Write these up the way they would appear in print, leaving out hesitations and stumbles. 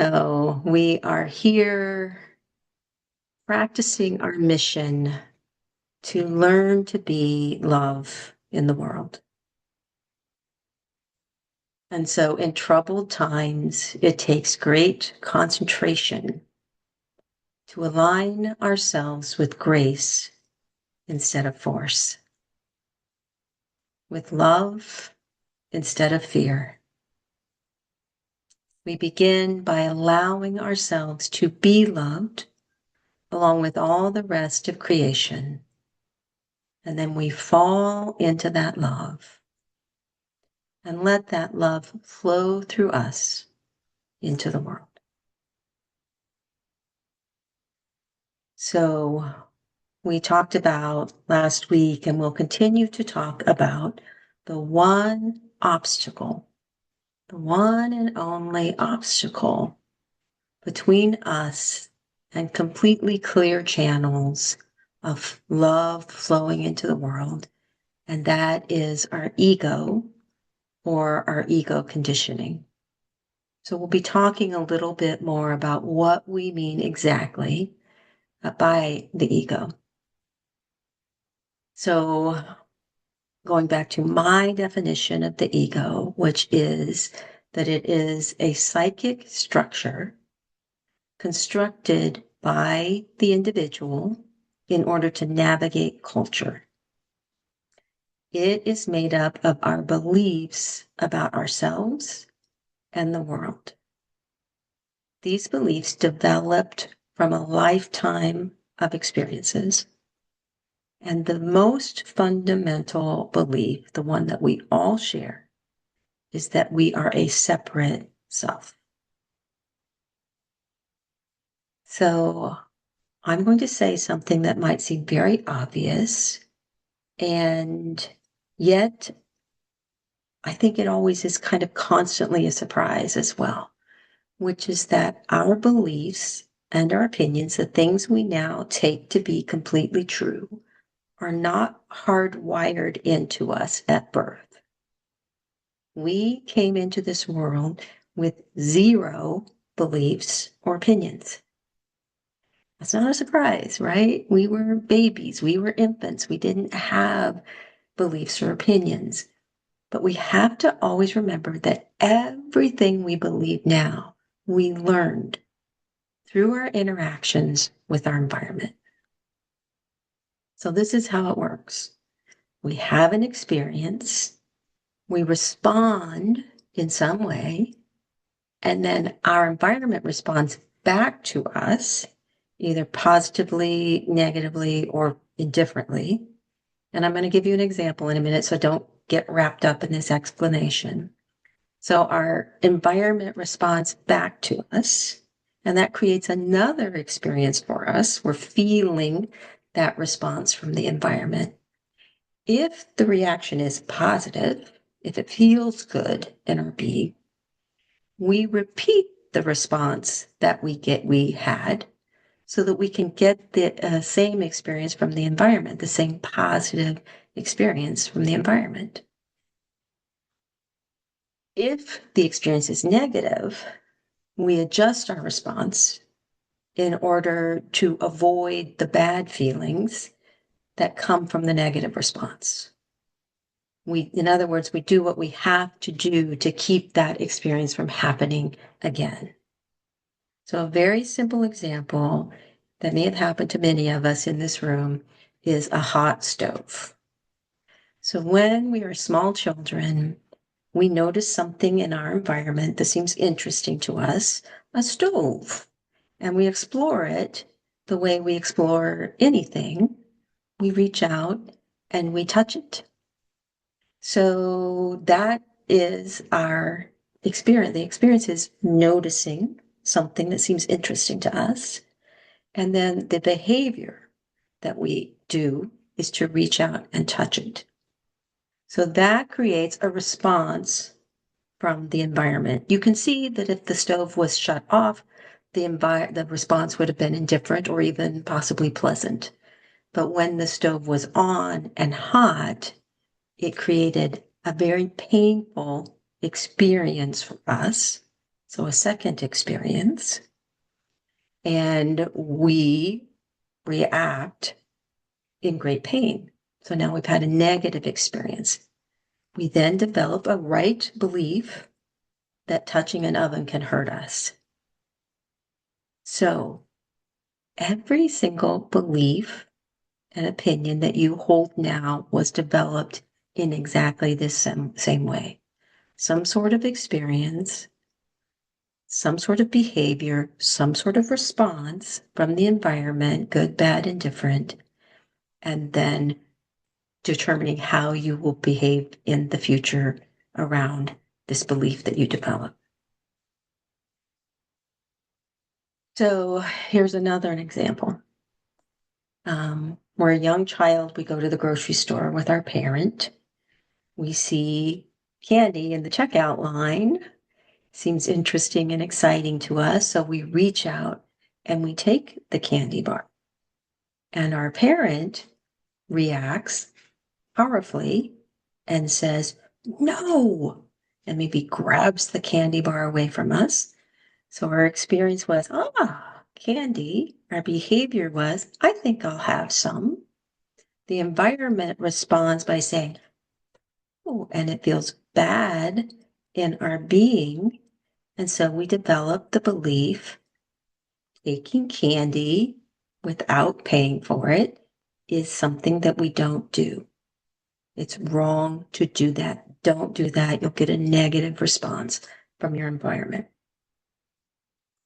So we are here practicing our mission to learn to be love in the world. And so in troubled times, it takes great concentration to align ourselves with grace instead of force, with love instead of fear. We begin by allowing ourselves to be loved along with all the rest of creation. And then we fall into that love and let that love flow through us into the world. So we talked about last week, and we'll continue to talk about the one obstacle, the one and only obstacle between us and completely clear channels of love flowing into the world. And that is our ego, or our ego conditioning. So we'll be talking a little bit more about what we mean exactly by the ego. So going back to my definition of the ego, which is that it is a psychic structure constructed by the individual in order to navigate culture. It is made up of our beliefs about ourselves and the world. These beliefs developed from a lifetime of experiences. And the most fundamental belief, the one that we all share, is that we are a separate self. So I'm going to say something that might seem very obvious, and yet I think it always is kind of constantly a surprise as well, which is that our beliefs and our opinions, the things we now take to be completely true, are not hardwired into us at birth. We came into this world with zero beliefs or opinions. That's not a surprise, right? We were babies, we were infants, we didn't have beliefs or opinions. But we have to always remember that everything we believe now, we learned through our interactions with our environment. So this is how it works. We have an experience, we respond in some way, and then our environment responds back to us, either positively, negatively, or indifferently. And I'm going to give you an example in a minute, so don't get wrapped up in this explanation. So our environment responds back to us, and that creates another experience for us. We're feeling that response from the environment. If the reaction is positive, if it feels good in our being, we repeat the response that we had, so that we can get the same experience from the environment, the same positive experience from the environment. If the experience is negative, we adjust our response in order to avoid the bad feelings that come from the negative response. In other words, we do what we have to do to keep that experience from happening again. So a very simple example that may have happened to many of us in this room is a hot stove. So when we are small children, we notice something in our environment that seems interesting to us, a stove, and we explore it the way we explore anything. We reach out and we touch it. So that is our experience. The experience is noticing something that seems interesting to us. And then the behavior that we do is to reach out and touch it. So that creates a response from the environment. You can see that if the stove was shut off, the response would have been indifferent or even possibly pleasant. But when the stove was on and hot, it created a very painful experience for us. So a second experience, and we react in great pain. So now we've had a negative experience. We then develop a right belief that touching an oven can hurt us. So every single belief and opinion that you hold now was developed in exactly this same way. Some sort of experience, some sort of behavior, some sort of response from the environment, good, bad, indifferent, and then determining how you will behave in the future around this belief that you develop. So here's another example. We're a young child, we go to the grocery store with our parent. We see candy in the checkout line. Seems interesting and exciting to us, so we reach out and we take the candy bar. And our parent reacts powerfully and says, "No," and maybe grabs the candy bar away from us. So our experience was, candy. Our behavior was, I think I'll have some. The environment responds by saying, oh, and it feels bad in our being. And so we develop the belief taking candy without paying for it is something that we don't do. It's wrong to do that. Don't do that. You'll get a negative response from your environment.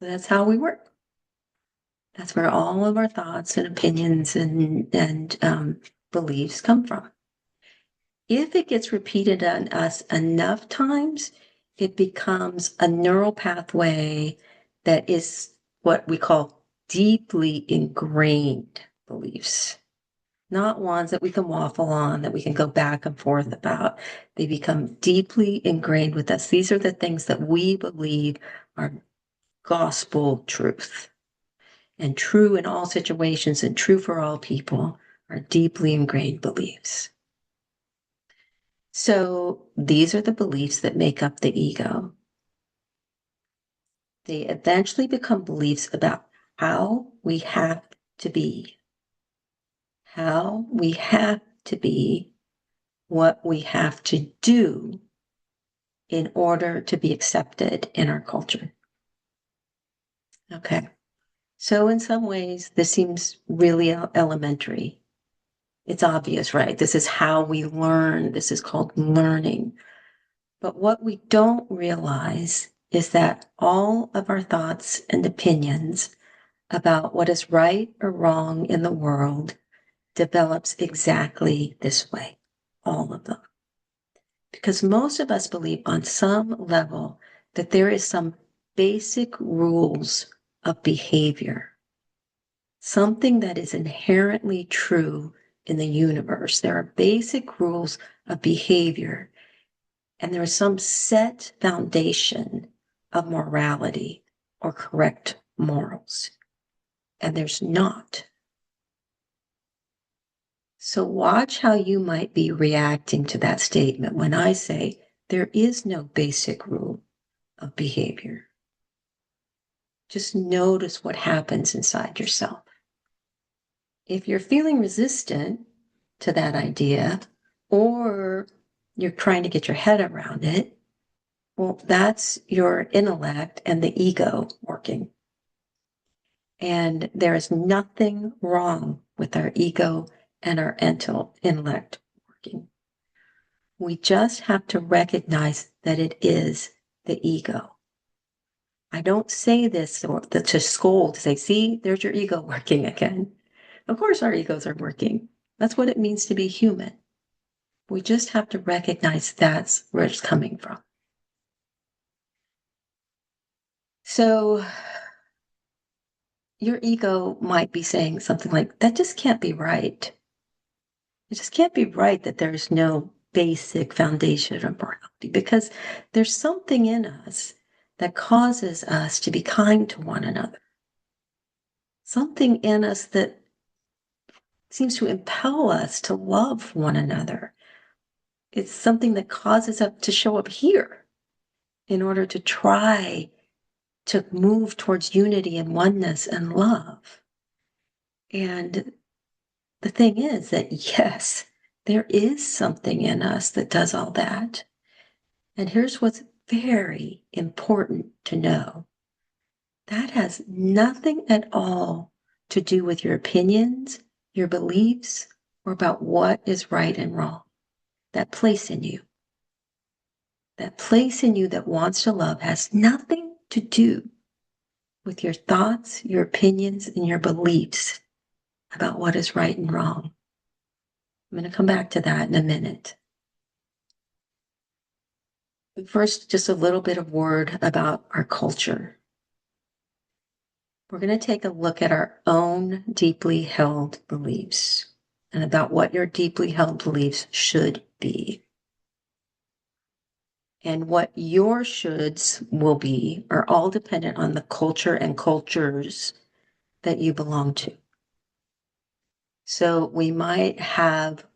So that's how we work. That's where all of our thoughts and opinions and beliefs come from. If it gets repeated on us enough times, it becomes a neural pathway that is what we call deeply ingrained beliefs, not ones that we can waffle on, that we can go back and forth about. They become deeply ingrained with us. These are the things that we believe are gospel truth and true in all situations and true for all people, are deeply ingrained beliefs. So these are the beliefs that make up the ego. They eventually become beliefs about how we have to be, how we have to be, what we have to do in order to be accepted in our culture. Okay. So in some ways, this seems really elementary. It's obvious, right? This is how we learn. This is called learning. But what we don't realize is that all of our thoughts and opinions about what is right or wrong in the world develops exactly this way, all of them. Because most of us believe on some level that there is some basic rules of behavior, something that is inherently true in the universe. There are basic rules of behavior, and there is some set foundation of morality or correct morals, and there's not. So watch how you might be reacting to that statement when I say there is no basic rule of behavior. Just notice what happens inside yourself. If you're feeling resistant to that idea, or you're trying to get your head around it, well, that's your intellect and the ego working. And there is nothing wrong with our ego and our intellect working. We just have to recognize that it is the ego. I don't say this to scold, to say, see, there's your ego working again. Of course our egos are working. That's what it means to be human. We just have to recognize that's where it's coming from. So your ego might be saying something like, that just can't be right. It just can't be right that there's no basic foundation of morality, because there's something in us that causes us to be kind to one another. Something in us that seems to impel us to love one another. It's something that causes us to show up here in order to try to move towards unity and oneness and love. And the thing is that, yes, there is something in us that does all that. And here's what's very important to know. That has nothing at all to do with your opinions, your beliefs, or about what is right and wrong. That place in you that wants to love has nothing to do with your thoughts, your opinions, and your beliefs about what is right and wrong. I'm going to come back to that in a minute. But first, just a little bit of word about our culture. We're going to take a look at our own deeply held beliefs and about what your deeply held beliefs should be. And what your shoulds will be are all dependent on the culture and cultures that you belong to. So we might have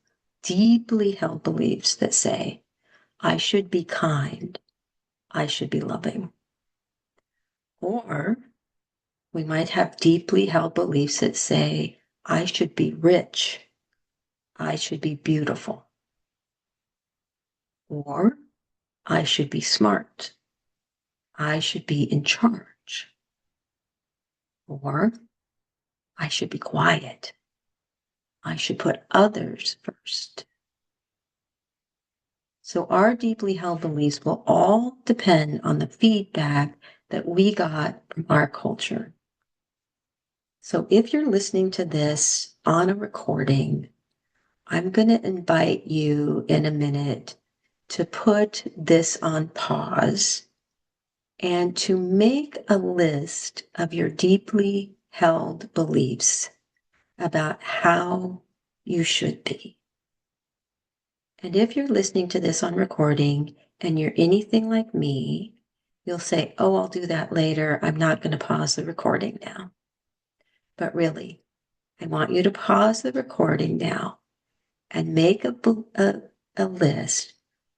deeply held beliefs that say, I should be kind, I should be loving. Or we might have deeply held beliefs that say, I should be rich, I should be beautiful. Or I should be smart, I should be in charge. Or I should be quiet, I should put others first. So our deeply held beliefs will all depend on the feedback that we got from our culture. So if you're listening to this on a recording, I'm going to invite you in a minute to put this on pause and to make a list of your deeply held beliefs about how you should be. And if you're listening to this on recording and you're anything like me, you'll say, oh, I'll do that later. I'm not going to pause the recording now. But really, I want you to pause the recording now and make a list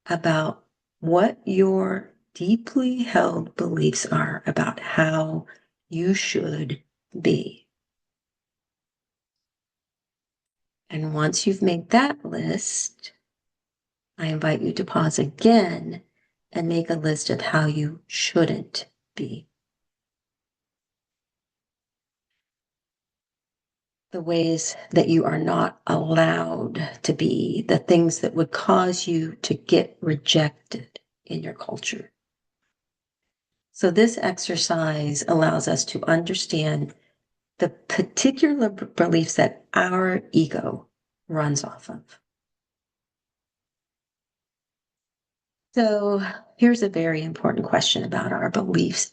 about what your deeply held beliefs are about how you should be. And once you've made that list, I invite you to pause again and make a list of how you shouldn't be. The ways that you are not allowed to be, the things that would cause you to get rejected in your culture. So this exercise allows us to understand the particular beliefs that our ego runs off of. So here's a very important question about our beliefs.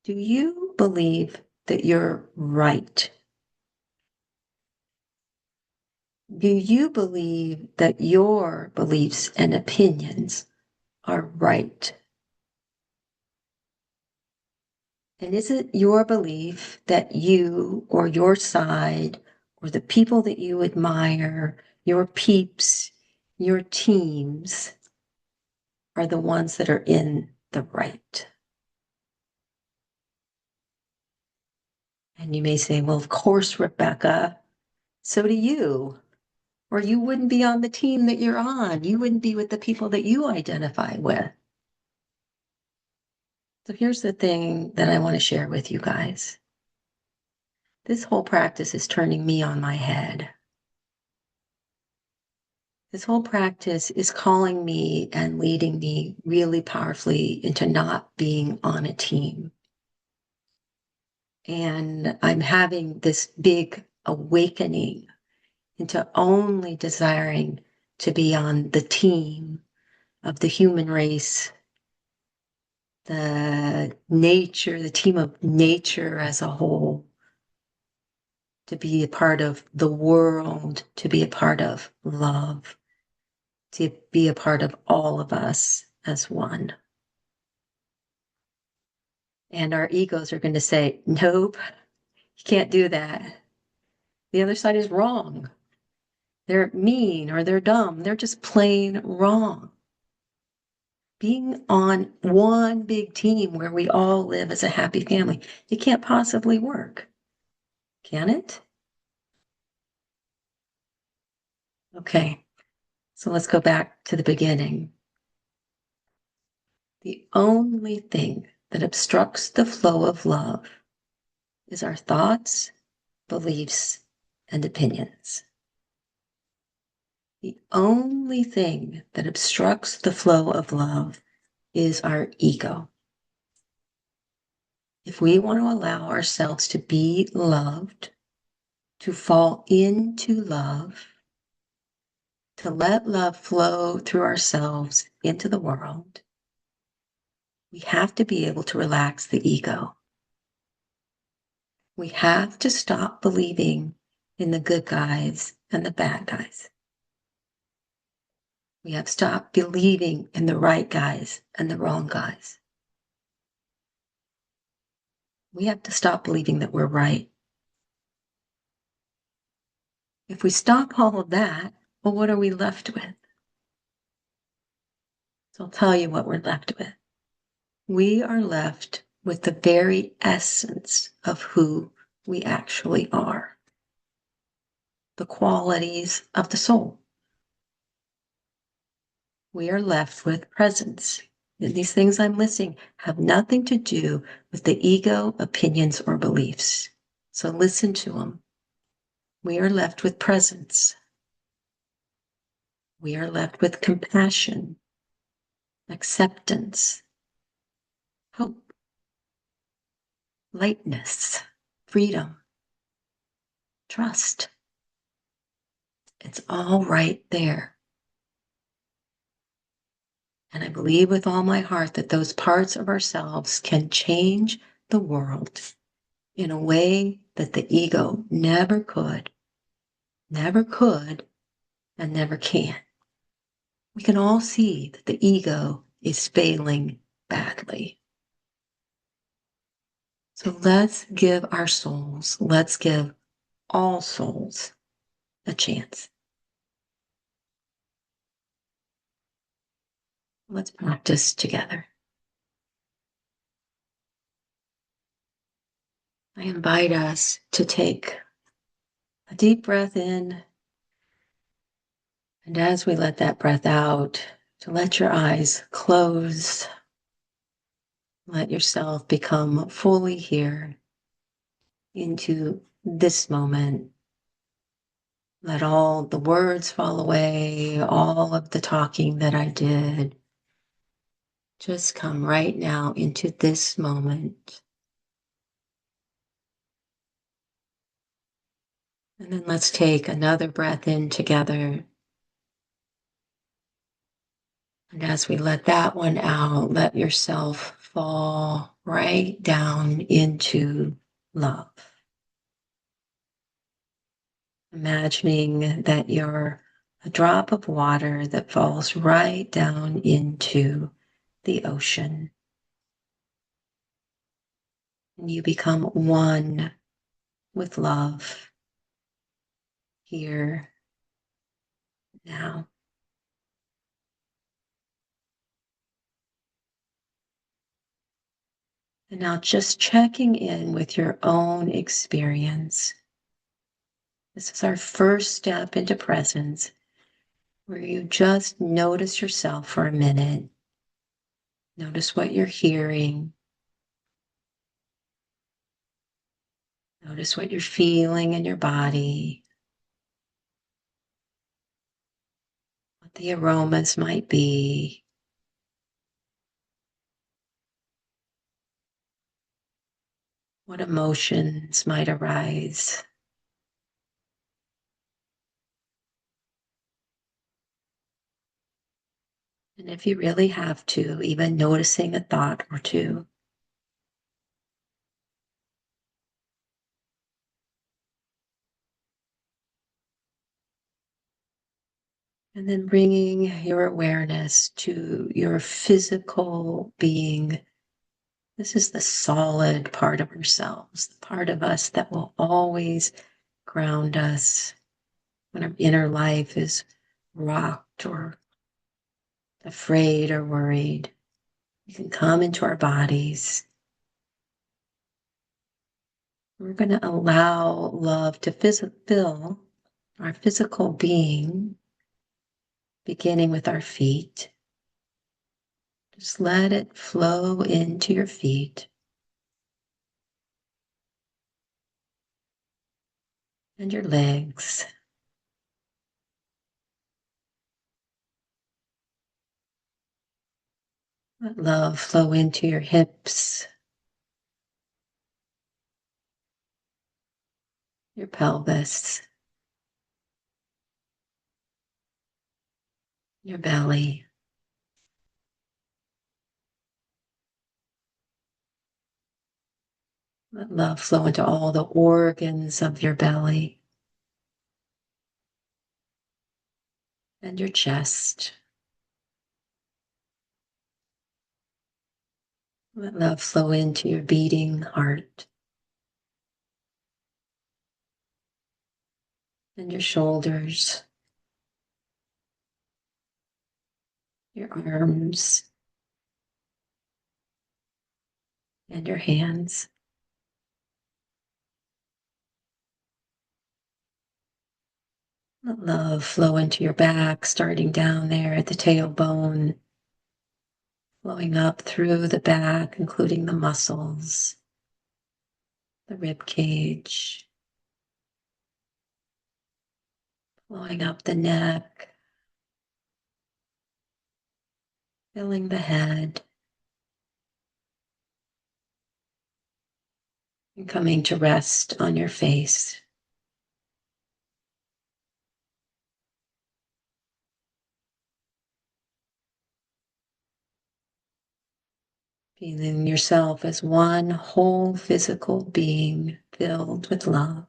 Do you believe that you're right? Do you believe that your beliefs and opinions are right? And is it your belief that you or your side or the people that you admire, your peeps, your teams, are the ones that are in the right? And you may say, well, of course, Rebecca, so do you. Or you wouldn't be on the team that you're on. You wouldn't be with the people that you identify with. So here's the thing that I want to share with you guys. This whole practice is turning me on my head. This whole practice is calling me and leading me really powerfully into not being on a team. And I'm having this big awakening into only desiring to be on the team of the human race, the team of nature as a whole, to be a part of the world, to be a part of love, to be a part of all of us as one. And our egos are going to say, nope, you can't do that. The other side is wrong. They're mean or they're dumb. They're just plain wrong. being on one big team where we all live as a happy family. It can't possibly work, can it? Okay, so let's go back to the beginning. The only thing that obstructs the flow of love is our thoughts, beliefs, and opinions. The only thing that obstructs the flow of love is our ego. If we want to allow ourselves to be loved, to fall into love, to let love flow through ourselves into the world, we have to be able to relax the ego. We have to stop believing in the good guys and the bad guys. We have to stop believing in the right guys and the wrong guys. We have to stop believing that we're right. If we stop all of that, well, what are we left with? So I'll tell you what we're left with. We are left with the very essence of who we actually are, the qualities of the soul. We are left with presence. And these things I'm listing have nothing to do with the ego, opinions, or beliefs. So listen to them. We are left with presence. We are left with compassion, acceptance, hope, lightness, freedom, trust. It's all right there. And I believe with all my heart that those parts of ourselves can change the world in a way that the ego never could, and never can. We can all see that the ego is failing badly. So let's give our souls, let's give all souls a chance. Let's practice together. I invite us to take a deep breath in, and as we let that breath out, to let your eyes close. Let yourself become fully here into this moment. Let all the words fall away, all of the talking that I did. Just come right now into this moment. And then let's take another breath in together. And as we let that one out, let yourself fall right down into love. Imagining that you're a drop of water that falls right down into the ocean. And you become one with love here now. And now just checking in with your own experience. This is our first step into presence, where you just notice yourself for a minute. Notice what you're hearing. Notice what you're feeling in your body. What the aromas might be. What emotions might arise. And if you really have to, even noticing a thought or two. And then bringing your awareness to your physical being. This is the solid part of ourselves, the part of us that will always ground us when our inner life is rocked or afraid or worried. We can come into our bodies. We're going to allow love to fill our physical being, beginning with our feet. Just let it flow into your feet and your legs. Let love flow into your hips, your pelvis, your belly. Let love flow into all the organs of your belly and your chest. Let love flow into your beating heart and your shoulders, your arms, and your hands. Let love flow into your back, starting down there at the tailbone, flowing up through the back, including the muscles, the rib cage, flowing up the neck, filling the head, and coming to rest on your face. Feeling yourself as one whole physical being filled with love.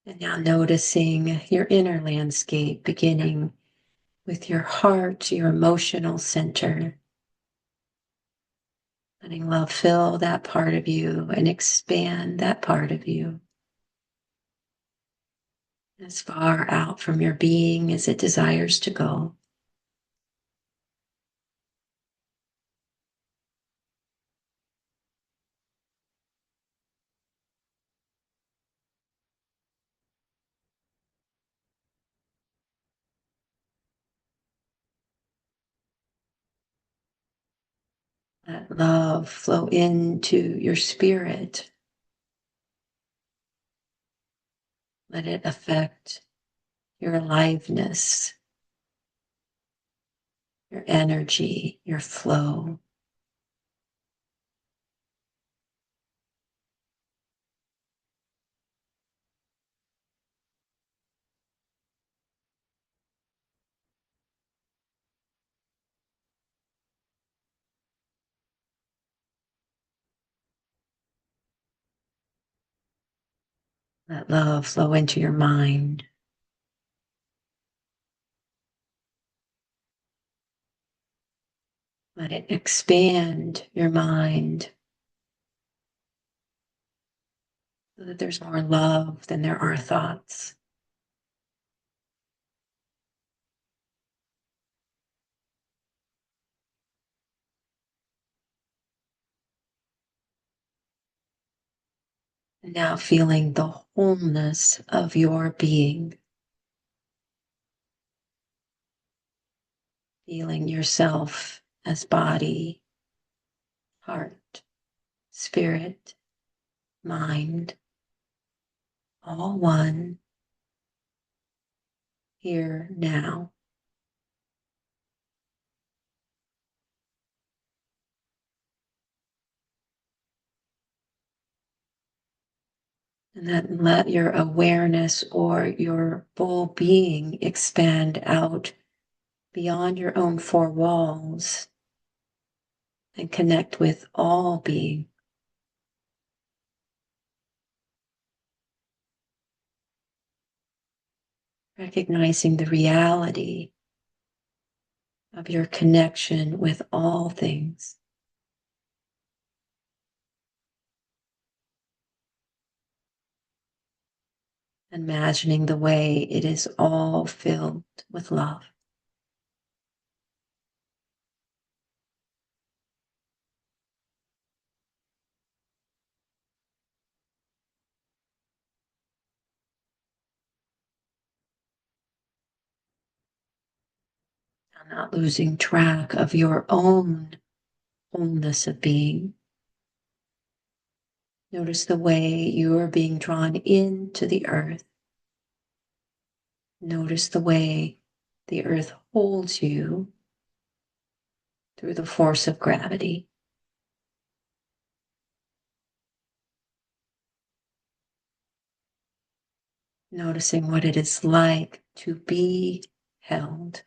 And now noticing your inner landscape, beginning with your heart, your emotional center. Letting love fill that part of you and expand that part of you as far out from your being as it desires to go. Let love flow into your spirit. Let it affect your aliveness, your energy, your flow. Let love flow into your mind. Let it expand your mind so that there's more love than there are thoughts. And now feeling the wholeness of your being. Feeling yourself as body, heart, spirit, mind, all one, here now. And then let your awareness or your full being expand out beyond your own four walls and connect with all being. Recognizing the reality of your connection with all things. imagining the way it is all filled with love. Not losing track of your own wholeness of being. Notice the way you are being drawn into the earth. Notice the way the earth holds you through the force of gravity. Noticing what it is like to be held.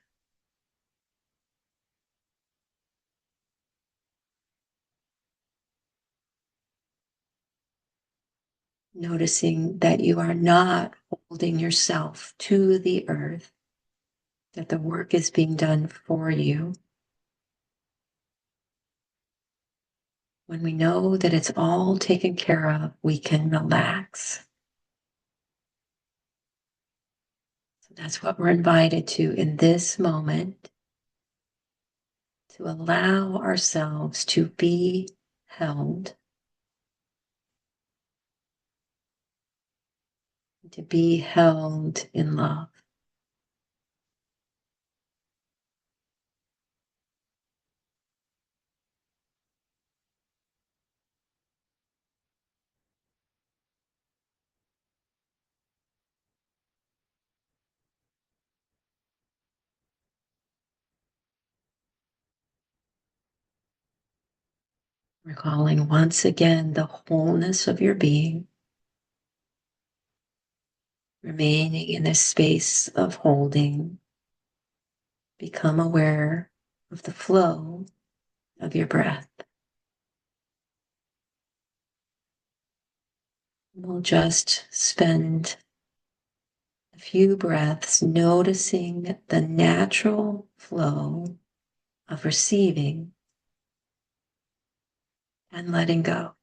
Noticing that you are not holding yourself to the earth, that the work is being done for you. When we know that it's all taken care of, we can relax. So that's what we're invited to in this moment, to allow ourselves to be held, to be held in love. Recalling once again the wholeness of your being, remaining in this space of holding. Become aware of the flow of your breath. We'll just spend a few breaths noticing the natural flow of receiving and letting go.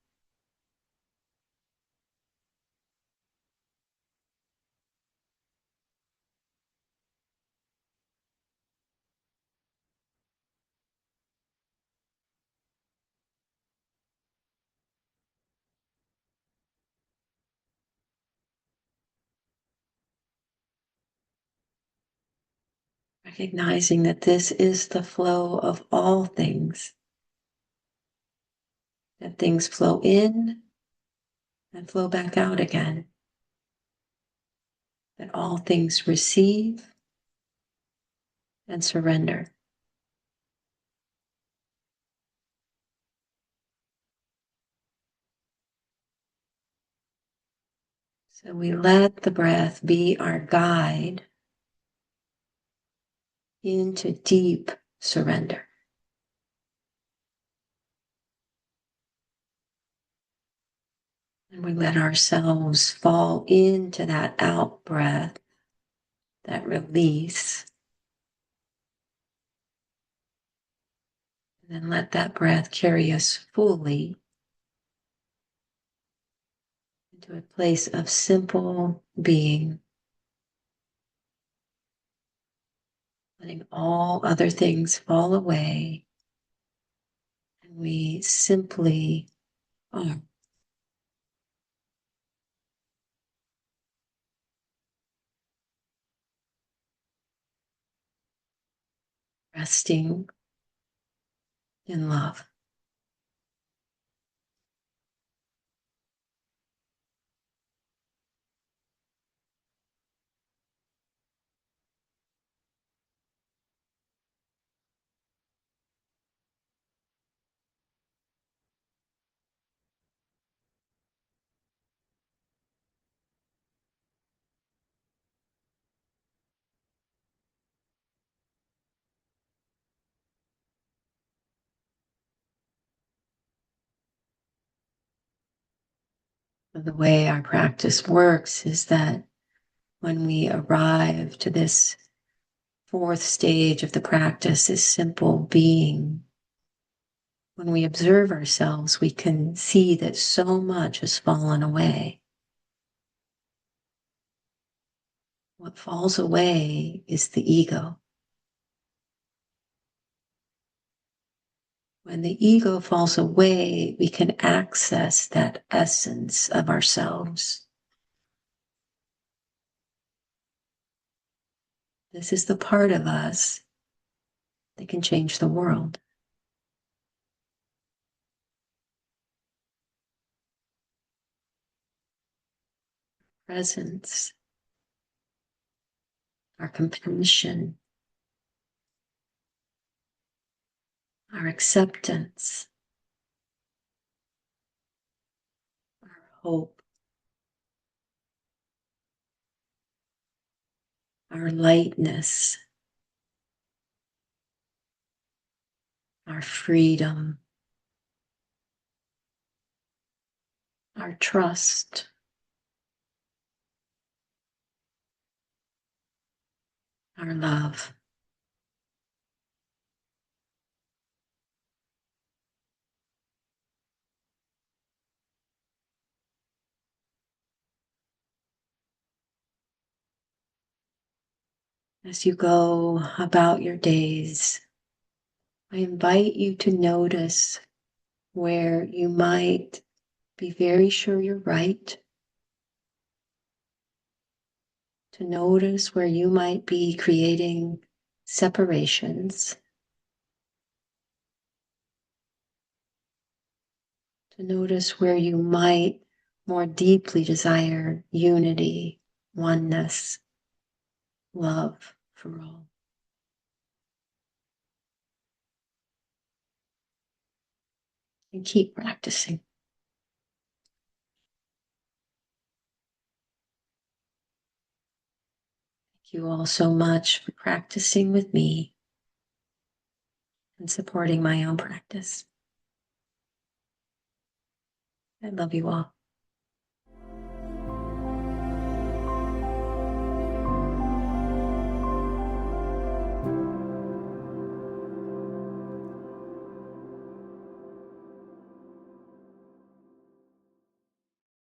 Recognizing that this is the flow of all things, that things flow in and flow back out again, that all things receive and surrender. So we let the breath be our guide into deep surrender. And we let ourselves fall into that out breath, that release. And then let that breath carry us fully into a place of simple being, letting all other things fall away. And we simply are. Resting in love. The way our practice works is that when we arrive to this fourth stage of the practice, is simple being. When we observe ourselves, we can see that so much has fallen away. What falls away is the ego. When the ego falls away, we can access that essence of ourselves. This is the part of us that can change the world. Presence, our compassion, our acceptance, our hope, our lightness, our freedom, our trust, our love. As you go about your days, I invite you to notice where you might be very sure you're right, to notice where you might be creating separations, to notice where you might more deeply desire unity, oneness, love for all. And keep practicing. Thank you all so much for practicing with me and supporting my own practice. I love you all.